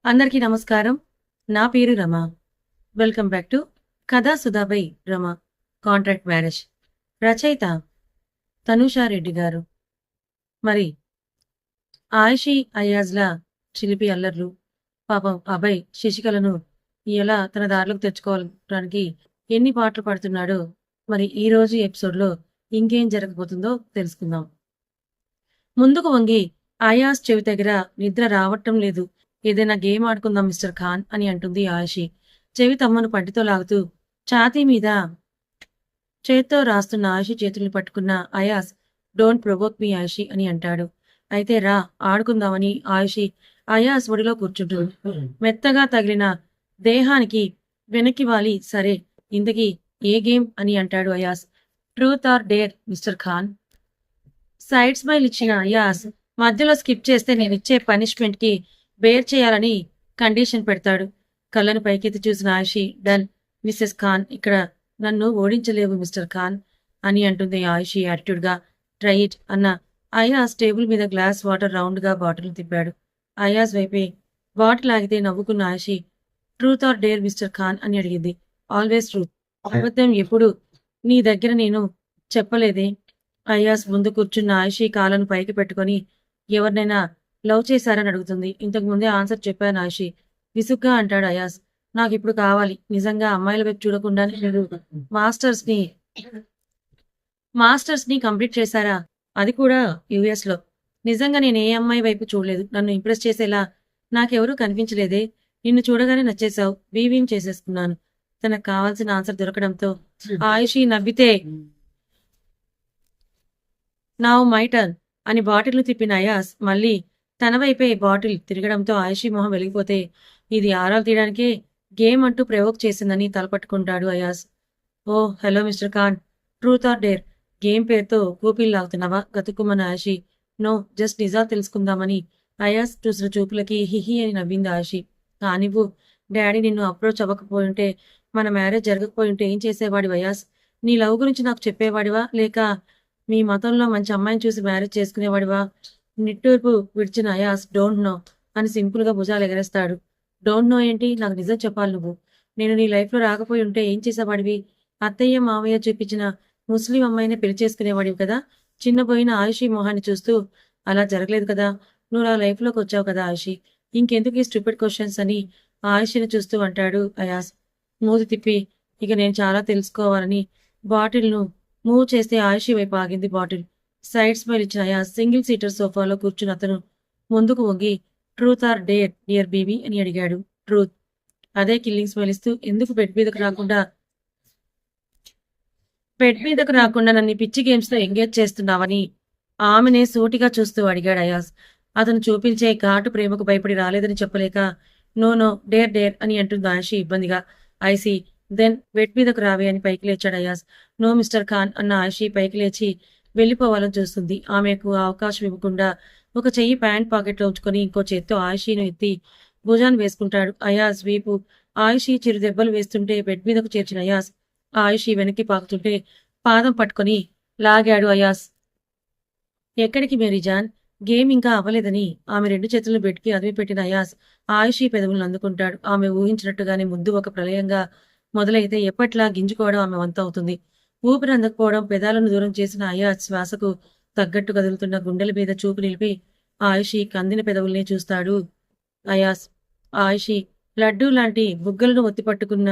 అందరికీ నమస్కారం. నా పేరు రమ. వెల్కమ్ బ్యాక్ టు కథా సుధాబై రమ కాంట్రాక్ట్ మ్యారేజ్. రచయిత తనూషా రెడ్డి గారు. మరి ఆయిషీ అయాజ్ల చిలిపి అల్లర్లు, పాపం అభయ్ శశికళను ఎలా తన దారిలోకి తెచ్చుకోవడానికి ఎన్ని పాటలు పడుతున్నాడో మరి ఈ రోజు ఎపిసోడ్లో ఇంకేం జరగబోతుందో తెలుసుకుందాం. ముందుకు వంగి అయాజ్ చెవి దగ్గర నిద్ర రావటం లేదు. ఏదైనా గేమ్ ఆడుకుందాం మిస్టర్ ఖాన్ అని అంటుంది ఆయిషీ. చెవి తమ్మను పంటితో లాగుతూ ఛాతీ మీద చేత్తో రాస్తున్న ఆయిషీ చేతుల్ని పట్టుకున్న అయాజ్, డోంట్ ప్రొవోక్ మీ ఆయిషీ అని అంటాడు. అయితే రా ఆడుకుందామని ఆయిషీ అయాజ్ ఒడిలో కూర్చుంటుంది. మెత్తగా తగిలిన దేహానికి వెనక్కి వాలి, సరే ఇంతకీ ఏ గేమ్ అని అంటాడు Ayaz. Truth or dare mister Khan. Side smile ఇచ్చిన అయాజ్ మధ్యలో స్కిప్ చేస్తే నేనిచ్చే పనిష్మెంట్ కి బేర్ చేయాలని కండిషన్ పెడతాడు. కళ్ళను పైకెత్తి చూసిన ఆయిషీ, డన్ మిస్సెస్ ఖాన్, ఇక్కడ నన్ను ఓడించలేవు మిస్టర్ ఖాన్ అని అంటుంది ఆయిషీ యాటిట్యూడ్ గా. ట్రై ఇట్ అన్న అయాజ్ టేబుల్ మీద గ్లాస్ వాటర్ రౌండ్ గా బాటిల్ తిప్పాడు. అయాజ్ వైపే బాటిల్ ఆగితే నవ్వుకున్న Aishi, truth or dare mister Khan అని అడిగింది. Always truth. అబద్ధం ఎప్పుడు నీ దగ్గర నేను చెప్పలేదే. అయాజ్ ముందు కూర్చున్న ఆయిషీ కాళ్ళను పైకి పెట్టుకుని, ఎవరినైనా లవ్ చేశారని అడుగుతుంది. ఇంతకు ముందే ఆన్సర్ చెప్పాను ఆయిషీ విసుగ్గా అంటాడు అయాజ్. నాకు ఇప్పుడు కావాలి. నిజంగా అమ్మాయిల వైపు చూడకుండానే మీరు మాస్టర్స్ ని కంప్లీట్ చేశారా? అది కూడా యుఎస్ లో. నిజంగా నేను ఏ అమ్మాయి వైపు చూడలేదు. నన్ను ఇంప్రెస్ చేసేలా నాకెవరూ కనిపించలేదే. నిన్ను చూడగానే నచ్చేశావు. బీవీం చేసేసుకున్నాను. తనకు కావాల్సిన ఆన్సర్ దొరకడంతో ఆయిషీ నవ్వితే, నావ్ మై టర్న్ అని బాటిల్ను తిప్పిన అయాజ్ మళ్ళీ తన వైపే బాటిల్ తిరగడంతో ఆయిషీ మొహం వెలిగిపోతే, ఇది ఆరాలు తీయడానికే గేమ్ అంటూ ప్రవోక్ చేసిందని తలపట్టుకుంటాడు Ayaz. Oh hello mister Khan, truth or dare game పేరుతో కూపీలు లాగుతున్నావా గతుక్కుమన్న ఆయిషీ. నో, జస్ట్ నిజాలు తెలుసుకుందామని అయాజ్ చూసిన చూపులకి హిహి అని నవ్వింది ఆయిషీ. కానివ్వు, డాడీ నిన్ను అప్రోచ్ అవ్వకపోయింటే, మన మ్యారేజ్ జరగకపోయింటే ఏం చేసేవాడి అయాజ్? నీ లవ్ గురించి నాకు చెప్పేవాడివా, లేక మీ మతంలో మంచి అమ్మాయిని చూసి మ్యారేజ్ చేసుకునేవాడివా? నిట్టూర్పు విడిచిన అయాజ్ డోంట్ నో అని సింపుల్ గా భుజాలు ఎగరేస్తాడు. డోంట్ నో ఏంటి, నాకు నిజం చెప్పాలి నువ్వు. నేను నీ లైఫ్ లో రాకపోయి ఉంటే ఏం చేసేవాడివి? అత్తయ్య మావయ్య చూపించిన ముస్లిం అమ్మాయిని పెళ్లి చేసుకునేవాడివి కదా. చిన్నపోయిన ఆయుషి మొహాన్ని చూస్తూ, అలా జరగలేదు కదా, నువ్వు నా లైఫ్ లోకి వచ్చావు కదా ఆయుషి, ఇంకెందుకు ఈ స్టూపిడ్ క్వశ్చన్స్ అని ఆయుషిని చూస్తూ అంటాడు అయాజ్. మూతి తిప్పి, ఇక నేను చాలా తెలుసుకోవాలని బాటిల్ ను మూవ్ చేస్తే ఆయుషి వైపు ఆగింది బాటిల్. సైడ్ స్మైల్ ఇచ్చిన అయాజ్ సింగిల్ సీటర్ సోఫాలో కూర్చున్న అతను ముందుకు వంగి, truth or dare dear baby అని అడిగాడు. ట్రూత్. అదే కిల్లింగ్ స్మైల్ ఇస్తూ, ఎందుకు బెడ్ మీదకు రాకుండా నన్ను పిచ్చి గేమ్స్ తో ఎంగేజ్ చేస్తున్నావని ఆమెనే సూటిగా చూస్తూ అడిగాడు అయాజ్. అతను చూపించే ఘాటు ప్రేమకు భయపడి రాలేదని చెప్పలేక, నో నో డేర్ డేర్ అని అంటుంది ఆయిషి ఇబ్బందిగా. ఐసీ, దెన్ బెడ్ మీదకు రావే అని పైకి లేచాడు అయాజ్. నో మిస్టర్ ఖాన్ అన్న ఆయిషి పైకి లేచి వెళ్లిపోవాలని చూస్తుంది. ఆమెకు అవకాశం ఇవ్వకుండా ఒక చెయ్యి ప్యాంట్ పాకెట్లో ఉంచుకొని ఇంకో చేత్తో ఆయిషీను ఎత్తి భుజాన్ని వేసుకుంటాడు. అయాజ్ వీపు ఆయిషీ చిరు దెబ్బలు వేస్తుంటే బెడ్ మీదకు చేర్చిన అయాజ్ ఆయిషీ వెనక్కి పాకుతుంటే పాదం పట్టుకొని లాగాడు అయాజ్. ఎక్కడికి మేరీజాన్? గేమ్ ఇంకా అవ్వలేదని ఆమె రెండు చేతులను బెడ్కి అదిమి పెట్టిన అయాజ్ ఆయిషీ పెదవులను అందుకుంటాడు. ఆమె ఊహించినట్టుగానే ముద్దు ఒక ప్రళయంగా మొదలైతే ఎప్పట్లా గింజుకోవడం ఆమె వంత అవుతుంది. ఊపిరి అందకపోవడం పెదాలను దూరం చేసిన అయాజ్ శ్వాసకు తగ్గట్టు కదులుతున్న గుండెల మీద చూపు నిలిపి ఆయిషీ కందిన పెదవుల్ని చూస్తాడు అయాజ్. ఆయిషీ, లడ్డూ లాంటి బుగ్గలను ఒత్తి పట్టుకున్న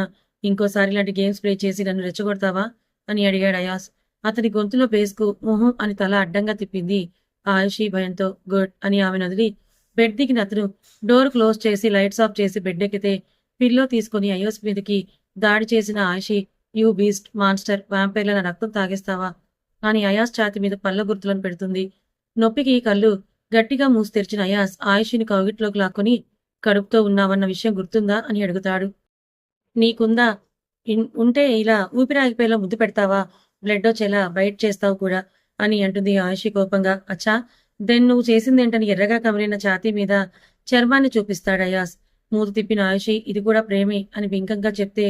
ఇంకోసారి ఇలాంటి గేమ్స్ ప్లే చేసి నన్ను రెచ్చగొడతావా అని అడిగాడు అయాజ్. అతని గొంతులో బేస్కు మొహం అని తల అడ్డంగా తిప్పింది ఆయిషీ భయంతో. గుడ్ అని ఆమెను వదిలి బెడ్ దిగిన అతను డోర్ క్లోజ్ చేసి లైట్స్ ఆఫ్ చేసి బెడ్ ఎక్కితే పిల్లో తీసుకుని అయాజ్ మీదకి దాడి చేసిన ఆయిషీ, యూ బీస్ట్, మాన్స్టర్, వ్యాంపైర్ల నా రక్తం తాగేస్తావా అని అయాజ్ ఛాతి మీద పళ్ళ గుర్తులను పెడుతుంది. నొప్పికి కళ్ళు గట్టిగా మూసి తెరిచిన అయాజ్ ఆయిషీని కౌగిట్లోకి లాక్కొని, కడుపుతో ఉన్నావన్న విషయం గుర్తుందా అని అడుగుతాడు. నీకుందా? ఉంటే ఇలా ఊపిరాగిపోయేలా ముద్దు పెడతావా? బ్లడ్ వచ్చేలా బయట చేస్తావు కూడా అని అంటుంది ఆయిషి కోపంగా. అచ్చా, దెన్ నువ్వు చేసిందేంటని ఎర్రగా కమిలిన ఛాతీ మీద చర్మాన్ని చూపిస్తాడు అయాజ్. మూతి తిప్పిన ఆయిషి, ఇది కూడా ప్రేమే అని బింకంగా చెప్తే,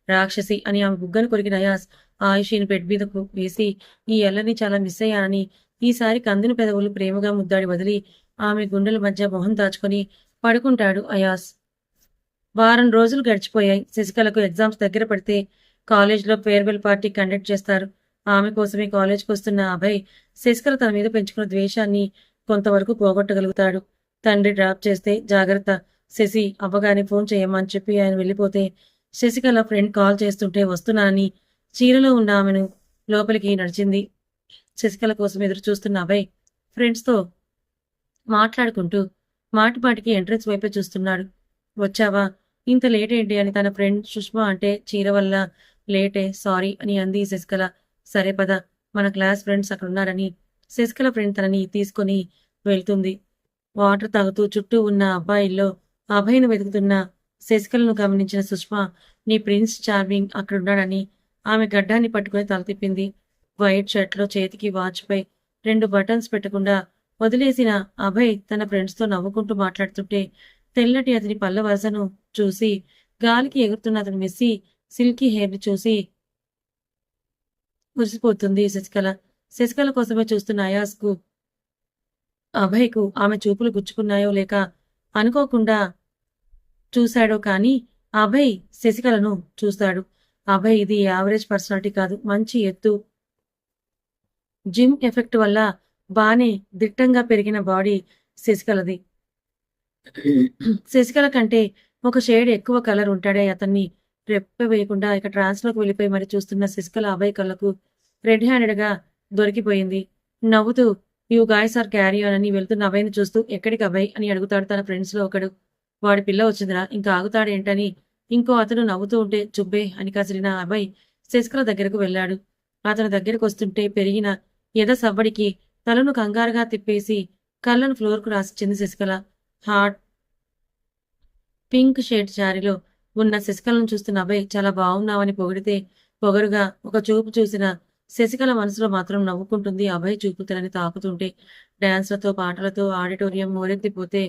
రాక్షసి అని ఆమె బుగ్గను కొరికిన అయాజ్ ఆయిషీని బెడ్ మీదకు వేసి, ఈ ఎల్లని చాలా మిస్ అయ్యానని ఈసారి కందిన పెదవులు ప్రేమగా ముద్దాడి వదిలి ఆమె గుండెల మధ్య మొహం దాచుకొని పడుకుంటాడు అయాజ్. వారం రోజులు గడిచిపోయాయి. శశికళకు ఎగ్జామ్స్ దగ్గర పడితే కాలేజ్‌లో ఫేర్‌వెల్ పార్టీ కండక్ట్ చేస్తారు. ఆమె కోసమే కాలేజ్‌కొస్తున్న అభయ్, శశికళ తన మీద పెంచుకున్న ద్వేషాన్ని కొంతవరకు పోగొట్టగలుగుతాడు. తండ్రి డ్రాప్ చేస్తే జాగ్రత్త, శశి అవ్వగానే ఫోన్ చేయమ్మా అని చెప్పి ఆయన వెళ్ళిపోతే, శశికళ ఫ్రెండ్ కాల్ చేస్తుంటే వస్తున్నానని చీరలో ఉన్న ఆమెను లోపలికి నడిచింది. శశికళ కోసం ఎదురు చూస్తున్న అభయ్ ఫ్రెండ్స్‌తో మాట్లాడుకుంటూ మాటిమాటికి ఎంట్రన్స్ వైపే చూస్తున్నాడు. వచ్చావా? ఇంత లేట్ ఏంటి అని తన ఫ్రెండ్ సుష్మా అంటే చీర వల్ల లేటే సారీ అని అంది శశికళ. సరే పద, మన క్లాస్ ఫ్రెండ్స్ అక్కడున్నారని శశికళ ఫ్రెండ్ తనని తీసుకొని వెళ్తుంది. వాటర్ తాగుతూ చుట్టూ ఉన్న అబ్బాయిల్లో అభయ్‌ను వెతుకుతున్న శశికళను గమనించిన సుష్మా, నీ ప్రిన్స్ చార్మింగ్ అక్కడున్నాడని ఆమె గడ్డాన్ని పట్టుకుని తల తిప్పింది. వైట్ షర్ట్‌లో చేతికి వాచ్‌పై 2 బటన్స్ పెట్టకుండా వదిలేసిన అభయ్ తన ఫ్రెండ్స్‌తో నవ్వుకుంటూ మాట్లాడుతుంటే, తెల్లటి అతని పళ్ళ వరసను చూసి, గాలికి ఎగురుతున్న అతని మెస్సీ సిల్కీ హెయిర్‌ని చూసి మురిసిపోతుంది శశికళ. శశికళ కోసమే చూస్తున్న అభయ్‌కు ఆమె చూపులు గుచ్చుకున్నాయో లేక అనుకోకుండా చూశాడో కానీ అభయ్ శశికళను చూస్తాడు. అభయ్ ఇది యావరేజ్ పర్సనాలిటీ కాదు. మంచి ఎత్తు, జిమ్ ఎఫెక్ట్ వల్ల బానే దిట్టంగా పెరిగిన బాడీ శశికళది. శశికళ కంటే ఒక షేడ్ ఎక్కువ కలర్ ఉంటాడే అతన్ని రెప్ప వేయకుండా ఇక ట్రాన్స్‌లోకి వెళ్ళిపోయి మరి చూస్తున్న శశికళ అభయ్ కళ్ళకు రెడ్ హ్యాండెడ్‌గా దొరికిపోయింది. నవ్వుతూ you guys are carry on అని వెళ్తున్న అభయ్‌ని చూస్తూ ఎక్కడికి అభయ్ అని అడుగుతాడు తన ఫ్రెండ్స్‌లో ఒకడు. వాడి పిల్ల వచ్చిందిరా ఇంకా ఆగుతాడేంటని ఇంకో అతను నవ్వుతూ ఉంటే చుబ్బే అని కసిరిన అభయ్ శశికళ దగ్గరకు వెళ్ళాడు. అతని దగ్గరకొస్తుంటే పెరిగిన ఎద సవ్వడికి తలను కంగారుగా తిప్పేసి కళ్ళను ఫ్లోర్‌కు రాసిచ్చింది శశికళ. హాట్ పింక్ షేడ్ శారీలో ఉన్న శశికళను చూస్తున్న అభయ్ చాలా బాగున్నావని పొగిడితే పొగరుగా ఒక చూపు చూసిన శశికళ మనసులో మాత్రం నవ్వుకుంటుంది. అభయ్ చూపు తనని తాకుతుంటే డాన్స్‌లతో పాటలతో ఆడిటోరియం మోరెత్తిపోతే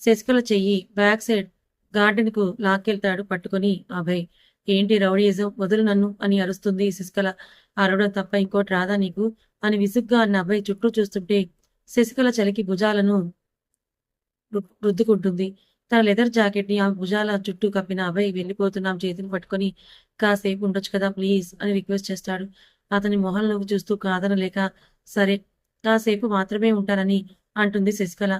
శశికళ చెయ్యి బ్యాక్ సైడ్ గార్డెన్‌కు లాక్కెళ్తాడు పట్టుకొని అభయ్. ఏంటి రౌడీయిజం వదులు నన్ను అని అరుస్తుంది శశికళ. అరవడం తప్ప ఇంకోటి రాదా నీకు అని విసుగ్గా అన్న అభయ్ చుట్టూ చూస్తుంటే శశికళ చలికి భుజాలను రుద్దుకుంటుంది. తన లెదర్ జాకెట్‌ని ఆమె భుజాల చుట్టూ కప్పిన అభయ్ వెళ్ళిపోతున్న ఆమె చేతిని పట్టుకొని కాసేపు ఉండొచ్చు కదా ప్లీజ్ అని రిక్వెస్ట్ చేస్తాడు. అతని మొహంలోకి చూస్తూ కాదనలేక సరే కాసేపు మాత్రమే ఉంటానని అంటుంది శశికళ.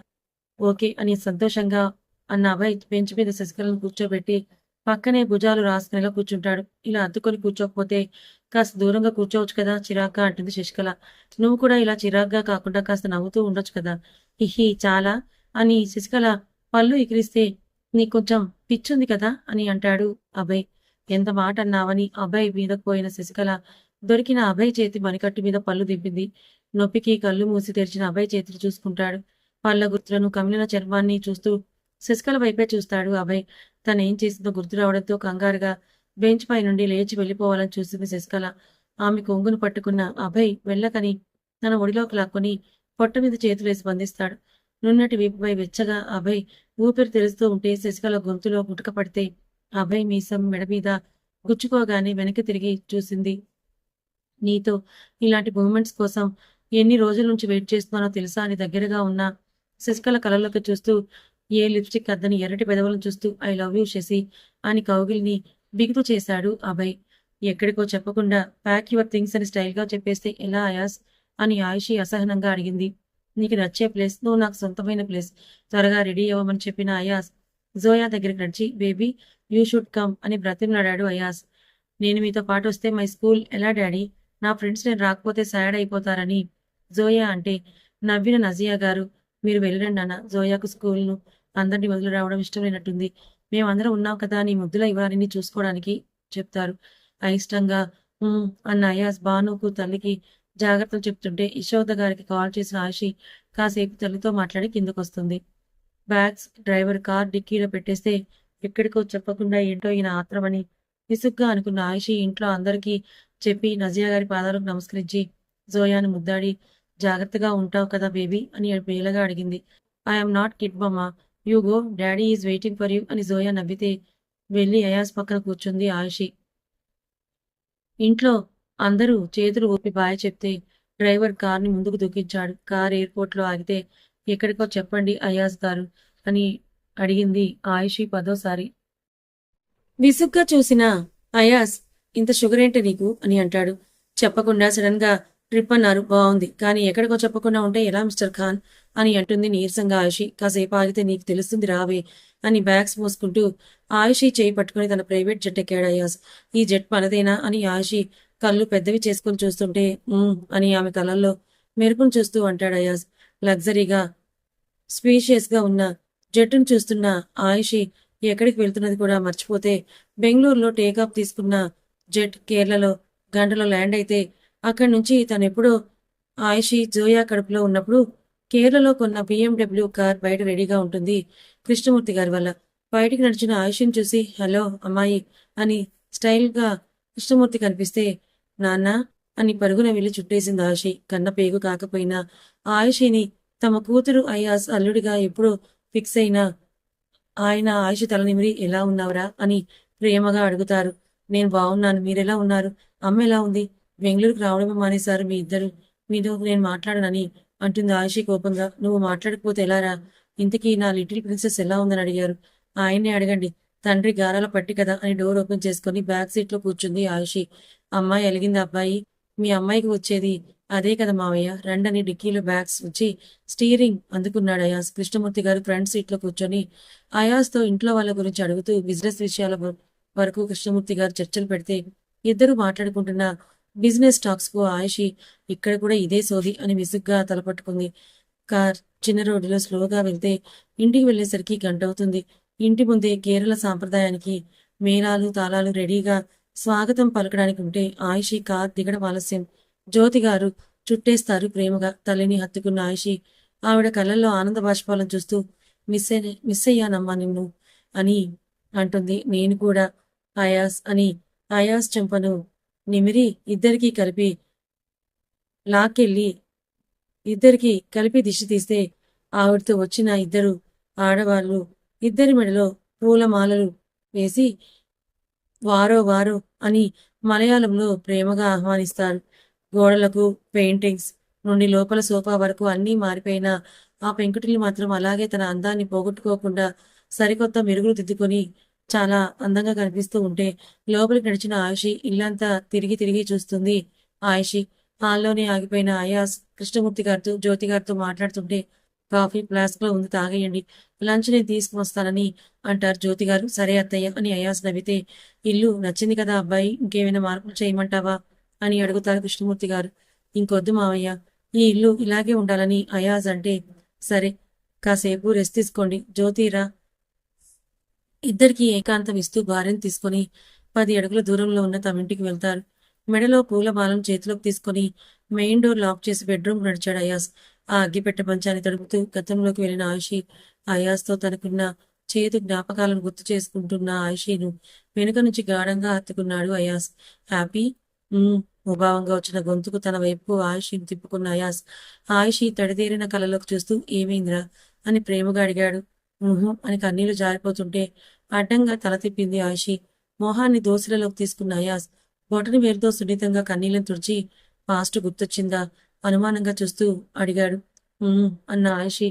ఓకే అని సంతోషంగా అన్న అభయ్ బెంచ్ మీద శశికళను కూర్చోబెట్టి పక్కనే భుజాలు రాసుకునేలా కూర్చుంటాడు. ఇలా అద్దుకొని కూర్చోకపోతే కాస్త దూరంగా కూర్చోవచ్చు కదా చిరాగ్గా అంటుంది శశికళ. నువ్వు కూడా ఇలా చిరాగ్గా కాకుండా కాస్త నవ్వుతూ ఉండొచ్చు కదా. హిహి చాలా అని శశికళ పళ్ళు ఎకిరిస్తే నీకొంచెం పిచ్చుంది కదా అని అంటాడు అభయ్. ఎంత మాట అన్నావని అభయ్ మీదకు పోయిన శశికళ దొరికిన అభయ్ చేతి మణికట్టు మీద పళ్ళు దింపింది. నొప్పికి కళ్ళు మూసి తెరిచిన అభయ్ చేతిని చూసుకుంటాడు. పళ్ళ గుర్తులను కమిలిన చర్మాన్ని చూస్తూ శశికళ వైపే చూస్తాడు అభయ్. తనేం చేసిందో గుర్తు రావడంతో కంగారుగా బెంచ్ పై నుండి లేచి వెళ్ళిపోవాలని చూసింది శశికళ. ఆమె కొంగును పట్టుకున్న అభయ్ వెళ్ళకని తన ఒడిలోకి లాక్కొని పొట్ట మీద చేతులేసి బంధిస్తాడు. నున్నటి వీపుపై వెచ్చగా అభయ్ ఊపిరి తెలుస్తూ ఉంటే శశికళ గొంతులో గుటక పడితే అభయ్ మీసం మెడ మీద గుచ్చుకోగానే వెనక్కి తిరిగి చూసింది. నీతో ఇలాంటి మూమెంట్స్ కోసం ఎన్ని రోజుల నుంచి వెయిట్ చేస్తున్నానో తెలుసా అని దగ్గరగా ఉన్న శశికళ కళ్ళలోకి చూస్తూ ఏ లిప్స్టిక్ అద్దని ఎర్రటి పెదవులను చూస్తూ ఐ లవ్ యూ శశి అని కౌగిలిని బిగుతు చేశాడు అభయ్. ఎక్కడికో చెప్పకుండా ప్యాక్ యువర్ థింగ్స్ అని స్టైల్‌గా చెప్పేస్తే ఎలా అయాస్ అని ఆయుషి అసహనంగా అడిగింది. నీకు నచ్చే ప్లేస్, నువ్వు నాకు సొంతమైన ప్లేస్. త్వరగా రెడీ అవ్వమని చెప్పిన అయాస్ జోయా దగ్గరికి నడిచి బేబీ యూ షుడ్ కమ్ అని బ్రతిమలాడాడు అయాస్. నేను మీతో పాటు వస్తే మై స్కూల్ ఎలా డాడీ? నా ఫ్రెండ్స్ నేను రాకపోతే సాడ్ అయిపోతారని జోయా అంటే నవ్విన నజియా గారు మీరు వెళ్ళండి నాన్న, జోయాకు స్కూల్‌ను అందరిని వదిలి రావడం ఇష్టం లేనట్టుంది. మేమందరం ఉన్నాం కదా నీ ముద్దుల యువరాణిని చూసుకోవడానికి చెప్తారు. అయిష్టంగా అన్న అయాస్ భానుకు తల్లికి జాగ్రత్తలు చెప్తుంటే యశోద గారికి కాల్ చేసిన ఆయుషి కాసేపు తల్లితో మాట్లాడి కిందకొస్తుంది. బ్యాగ్స్ డ్రైవర్ కార్ డిక్కీలో పెట్టేస్తే ఎక్కడికో చెప్పకుండా ఏంటో ఈయన ఆత్రమని విసుగ్గా అనుకున్న ఆయుషి ఇంట్లో అందరికీ చెప్పి నజియా గారి పాదాలకు నమస్కరించి జోయాను ముద్దాడి జాగ్రత్తగా ఉంటావు కదా బేబీ అని బేలగా అడిగింది. ఐఎమ్ నాట్ కిడ్ మమ్మా, you go daddy is waiting for you అని జోయా నవ్వితే వెళ్ళి అయాస్ పక్కన కూర్చుంది ఆయుషి. ఇంట్లో అందరూ చేతులు ఊపి బాయ్ చెప్తే డ్రైవర్ కార్ని ముందుకు దూకించాడు. కార్ ఎయిర్పోర్ట్లో ఆగితే ఎక్కడికో చెప్పండి అయాజ్ గారు అని అడిగింది ఆయుషి 10వ సారి. విసుగ్గా చూసిన అయాస్, ఇంత షుగర్ ఏంటి నీకు అని అంటాడు. చెప్పకుండా సడన్ గా ట్రిప్ అన్నారు. బాగుంది. కానీ ఎక్కడికో చెప్పకుండా ఉంటే ఎలా మిస్టర్ ఖాన్ అని అంటుంది నీరసంగా ఆయుషి. కాసేపు ఆగితే నీకు తెలుస్తుంది రావే అని బ్యాగ్స్ మోసుకుంటూ ఆయుషి చేయి పట్టుకుని తన ప్రైవేట్ జెట్ ఎక్కాడు అయాస్. ఈ జెట్ మనదేనా అని ఆయుషి కళ్ళు పెద్దవి చేసుకుని చూస్తుంటే అని ఆమె కళ్ళల్లో మెరుపును చూస్తూ అంటాడు అయాస్. లగ్జరీగా స్పీషియస్ గా ఉన్న జట్టును చూస్తున్న ఆయుషి ఎక్కడికి వెళ్తున్నది కూడా మర్చిపోతే బెంగళూరులో టేకాఫ్ తీసుకున్న జెట్ కేరళలో గంటలో ల్యాండ్ అయితే అక్కడి నుంచి తనెప్పుడో ఆయుషి జోయా కడుపులో ఉన్నప్పుడు కేరళలో కొన్న BMW కార్ బయట రెడీగా ఉంటుంది కృష్ణమూర్తి గారి వల్ల. బయటికి నడిచిన ఆయుషిని చూసి హలో అమ్మాయి అని స్టైల్గా కృష్ణమూర్తి కనిపిస్తే నాన్న అని పరుగున వెళ్లి చుట్టేసింది ఆయుషి. కన్న పేగు కాకపోయినా ఆయుషిని తమ కూతురు అయాస్ అల్లుడిగా ఎప్పుడు ఫిక్స్ అయినా ఆయన ఆయుషి తలనిమిరి ఎలా ఉన్నావురా అని ప్రేమగా అడుగుతారు. నేను బాగున్నాను, మీరెలా ఉన్నారు? అమ్మ ఎలా ఉంది? బెంగళూరుకు రావడమే మానేశారు మీ ఇద్దరు. మీతో నేను మాట్లాడనని అంటుంది ఆయుషి కోపంగా. నువ్వు మాట్లాడకపోతే ఎలారా? ఇంతకీ నా లిటిల్ ప్రిన్సెస్ ఎలా ఉందని అడిగారు. ఆయన్నే అడగండి, తండ్రి గారాల పట్టి కదా అని డోర్ ఓపెన్ చేసుకుని బ్యాక్ సీట్ లో కూర్చుంది ఆయుషి. అమ్మాయి అలిగింది. అబ్బాయి, మీ అమ్మాయికి వచ్చేది అదే కదా మావయ్య, రండని డిక్కీలో బ్యాగ్స్ వచ్చి స్టీరింగ్ అందుకున్నాడు అయాస్. కృష్ణమూర్తి గారు ఫ్రంట్ సీట్ లో కూర్చొని అయాస్తో ఇంట్లో వాళ్ళ గురించి అడుగుతూ బిజినెస్ విషయాల వరకు కృష్ణమూర్తి గారు చర్చలు పెడితే ఇద్దరు మాట్లాడుకుంటున్న బిజినెస్ టాక్స్ కు ఆయుషి ఇక్కడ కూడా ఇదే సోది అని విసుగ్గా తలపట్టుకుంది. కార్ చిన్న రోడ్డులో స్లోగా వెళ్తే ఇంటికి వెళ్లేసరికి గంట అవుతుంది. ఇంటి ముందే కేరళ సాంప్రదాయానికి మేళాలు తాళాలు రెడీగా స్వాగతం పలకడానికి ఉంటే ఆయుషి కార్ దిగడం ఆలస్యం. జ్యోతి గారు చుట్టేస్తారు ప్రేమగా. తల్లిని హత్తుకున్న ఆయుషి ఆవిడ కళ్ళల్లో ఆనంద బాష్పాలను చూస్తూ మిస్ అయ్యానమ్మా నిన్ను అని అంటుంది. నేను కూడా అయాస్ అని అయాస్ చెంపను నిమిరి లాక్కెళ్ళి ఇద్దరికి కలిపి దిష్టి తీస్తే ఆవిడతో వచ్చిన ఇద్దరు ఆడవాళ్ళు ఇద్దరి మెడలో పూలమాలలు వేసి వారో వారో అని మలయాళంలో ప్రేమగా ఆహ్వానిస్తారు. గోడలకు పెయింటింగ్స్ నుండి లోపల సోఫా వరకు అన్నీ మారిపోయిన ఆ పెంకుటిల్ని మాత్రం అలాగే తన అందాన్ని పోగొట్టుకోకుండా సరికొత్త మెరుగులు దిద్దుకొని చాలా అందంగా కనిపిస్తూ ఉంటే లోపలికి నడిచిన ఆయుషి ఇల్లంతా తిరిగి తిరిగి చూస్తుంది. ఆయుషి హాల్లోనే ఆగిపోయిన అయాస్ కృష్ణమూర్తి గారితో జ్యోతి గారితో మాట్లాడుతుంటే కాఫీ ఫ్లాస్క్ లో ఉంది తాగేయండి, లంచ్ నేను తీసుకువస్తానని అంటారు జ్యోతి గారు. సరే అత్తయ్య అని అయాస్ నవ్వితే ఇల్లు నచ్చింది కదా అబ్బాయి, ఇంకేమైనా మార్పులు చేయమంటావా అని అడుగుతారు కృష్ణమూర్తి గారు. ఇంకొద్దు మావయ్య, ఈ ఇల్లు ఇలాగే ఉండాలని అయాజ్ అంటే సరే కాసేపు రెస్ట్ తీసుకోండి జ్యోతిరా. ఇద్దరికి ఏకాంతం ఇస్తూ భార్యను తీసుకుని 10 అడుగుల దూరంలో ఉన్న తమ ఇంటికి వెళ్తారు. మెడలో పూలమాలను చేతిలోకి తీసుకుని మెయిన్ డోర్ లాక్ చేసి బెడ్రూమ్ నడిచాడు అయాస్. ఆ అగ్గిపెట్ట మంచాన్ని తడుపుతూ గతంలోకి వెళ్లిన ఆయుషి అయాస్తో తనకున్న చేతు జ్ఞాపకాలను గుర్తు చేసుకుంటున్న ఆయుషిను వెనుక నుంచి గాఢంగా హత్తుకున్నాడు అయాస్. హ్యాపీ ముభావంగా వచ్చిన గొంతుకు తన వైపు ఆయుషిని తిప్పుకున్న అయాస్ ఆయుషి తడితేరిన కళ్ళలోకి చూస్తూ ఏమైందిరా అని ప్రేమగా అడిగాడు. అని కన్నీళ్లు జారిపోతుంటే అడ్డంగా తల తిప్పింది ఆయుషి. మోహాన్ని దోసిలలోకి తీసుకున్న అయాస్ బొటని వేరుతో సున్నితంగా కన్నీళ్లను తుడిచి పాస్ట్ గుర్తొచ్చిందా అనుమానంగా చూస్తూ అడిగాడు. అన్న ఆయుషి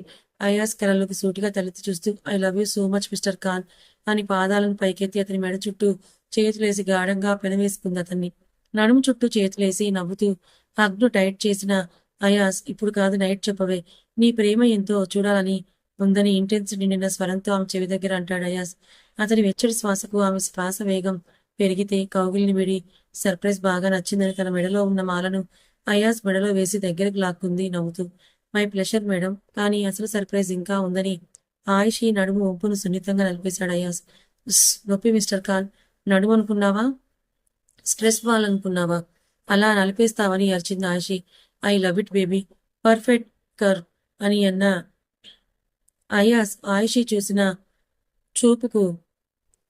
అయాస్ కళ్ళలోకి సూటిగా తలెత్తి చూస్తూ I love you so much mister Khan అని పాదాలను పైకెత్తి అతని మెడ చుట్టూ చేతులేసి గాఢంగా పెనవేసుకుంది అతన్ని. నడుము చుట్టూ చేతులేసి నవ్వుతూ హగ్ను టైట్ చేసిన అయాస్ ఇప్పుడు కాదు నైట్ చెప్పవే, నీ ప్రేమ ఎంతో చూడాలని ఉందని ఇంటెన్సిటీ నిండిన స్వరంతో ఆమె చెవి దగ్గర అంటాడు అయాస్. అతని వెచ్చడి శ్వాసకు ఆమె శ్వాస వేగం పెరిగితే కౌగిలిని విడి సర్ప్రైజ్ బాగా నచ్చిందని తన మెడలో ఉన్న మాలను అయాస్ మెడలో వేసి దగ్గరకు లాక్కుంది నవ్వుతూ. మై ప్లెషర్ మేడం, కానీ అసలు సర్ప్రైజ్ ఇంకా ఉందని ఆయుషి నడుము ఒంపును సున్నితంగా నలిపేశాడు అయాస్. నొప్పి మిస్టర్ ఖాన్, నడుము అనుకున్నావా, స్ట్రెస్ బాల్ అనుకున్నావా, అలా నలిపేస్తావని అరిచింది Ayushi. I love it baby, perfect కర్ అని అన్న అయాస్ ఆయుషి చూసిన చూపుకు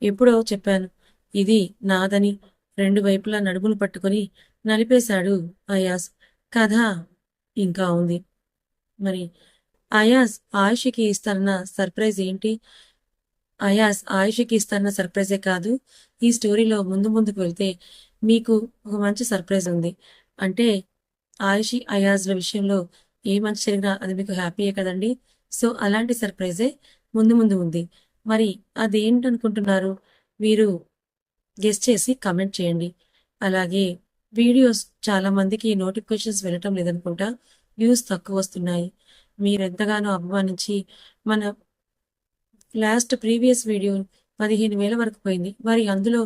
ఎప్పుడో చెప్పాను ఇది నాదని 2 వైపులా నడుమును పట్టుకుని నలిపేశాడు అయాస్. కథ ఇంకా ఉంది. మరి అయాస్ ఆయుషికి ఇస్తారన్న సర్ప్రైజ్ ఏంటి? అయాస్ ఆయుషికి ఇస్తారన్న సర్ప్రైజే కాదు, ఈ స్టోరీలో ముందుకు వెళ్తే మీకు ఒక మంచి సర్ప్రైజ్ ఉంది. అంటే ఆయుషి అయాజ్ల విషయంలో ఏ మంచి జరిగినా అది మీకు హ్యాపీయే కదండి. సో అలాంటి సర్ప్రైజే ముందు ఉంది. మరి అదేంటనుకుంటున్నారు? వీరు గెస్ చేసి కమెంట్ చేయండి. అలాగే వీడియోస్ చాలా మందికి నోటిఫికేషన్స్ వెళ్ళటం లేదనుకుంటా. వ్యూస్ తక్కువ వస్తున్నాయి. మీరెంతగానో అభిమానించి మన ప్రీవియస్ వీడియో 15,000 వరకు పోయింది. మరి అందులో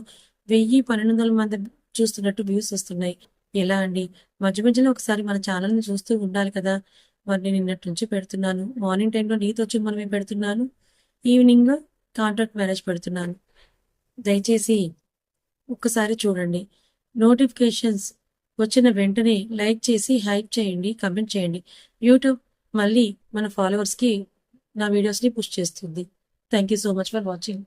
1000, 1200 మంది చూస్తున్నట్టు వ్యూస్ వస్తున్నాయి. ఎలా అండి? మధ్య మధ్యలో ఒకసారి మన ఛానల్‌ని చూస్తూ ఉండాలి కదా! మరి నేను నిన్నటి నుంచి పెడుతున్నాను. మార్నింగ్ టైమ్‌లో నీతోచ్చి మనమే పెడుతున్నాను. ఈవినింగ్ కాంట్రాక్ట్ మ్యారేజ్ పెడుతున్నాను. దయచేసి ఒక్కసారి చూడండి. నోటిఫికేషన్స్ వచ్చిన వెంటనే లైక్ చేసి హైప్ చేయండి, కమెంట్ చేయండి. యూట్యూబ్ మళ్ళీ మన ఫాలోవర్స్‌కి నా వీడియోస్‌ని పుష్ చేస్తుంది. Thank you so much for watching.